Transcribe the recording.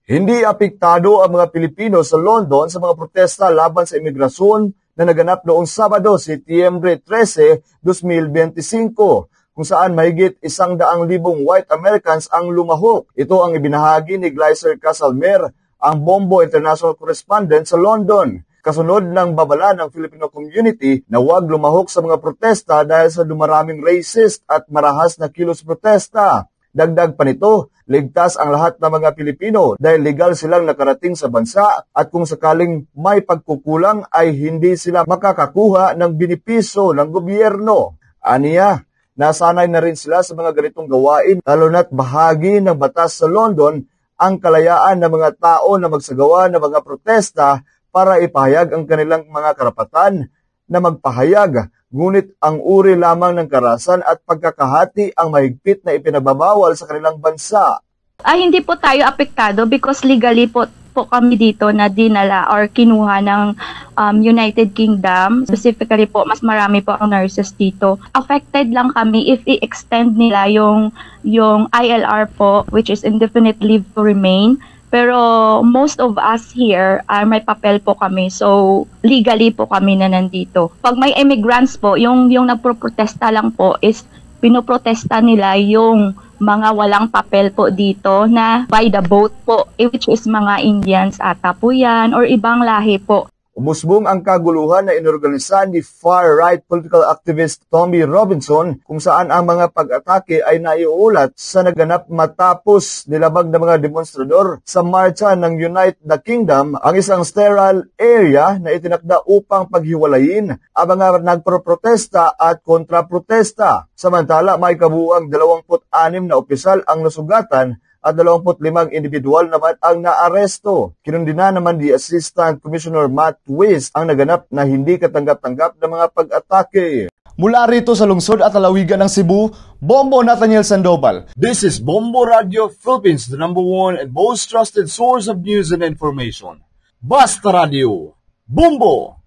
Hindi apektado ang mga Pilipino sa London sa mga protesta laban sa imigrasyon na naganap noong Sabado, Setyembre 13, 2025, kung saan mahigit 100,000 white Americans ang lumahok. Ito ang ibinahagi ni Glycer Casalmer, ang Bombo International Correspondent sa London, kasunod ng babala ng Filipino community na huwag lumahok sa mga protesta dahil sa dumaraming racist at marahas na kilos protesta. Dagdag pa nito, ligtas ang lahat ng mga Pilipino dahil legal silang nakarating sa bansa at kung sakaling may pagkukulang ay hindi sila makakakuha ng benepisyo ng gobyerno. Aniya, nasanay na rin sila sa mga ganitong gawain lalo na't bahagi ng batas sa London ang kalayaan ng mga tao na magsagawa ng mga protesta para ipahayag ang kanilang mga karapatan na magpahayag. Ngunit ang uri lamang ng karahasan at pagkakahati ang mahigpit na ipinababawal sa kanilang bansa. Hindi po tayo apektado because legally po kami dito na dinala or kinuha ng United Kingdom. Specifically po, mas marami po ang nurses dito. Affected lang kami if i-extend nila yung ILR po, which is indefinite leave to remain. Pero most of us here may papel po kami. So legally po kami na nandito. Pag may immigrants po, yung nagproprotesta lang po is pinoprotesta nila yung mga walang papel po dito na by the boat po, which is mga Indians ata po yan or ibang lahi po. Umusbong ang kaguluhan na inorganisa ni far-right political activist Tommy Robinson kung saan ang mga pag-atake ay naiulat sa naganap matapos nilabag ng mga demonstrador sa marcha ng Unite the Kingdom ang isang sterile area na itinakda upang paghiwalayin ang mga nagproprotesta at kontraprotesta. Samantala, may kabuuang 26 na opisyal ang nasugatan at 25 individual naman ang naaresto. Kinundina naman ni Assistant Commissioner Matt Twist ang naganap na hindi katanggap-tanggap ng mga pag-atake. Mula rito sa lungsod at lalawigan ng Cebu, Bombo Nathaniel Sandoval. This is Bombo Radio Philippines, the #1 and most trusted source of news and information. Basta Radio, Bombo!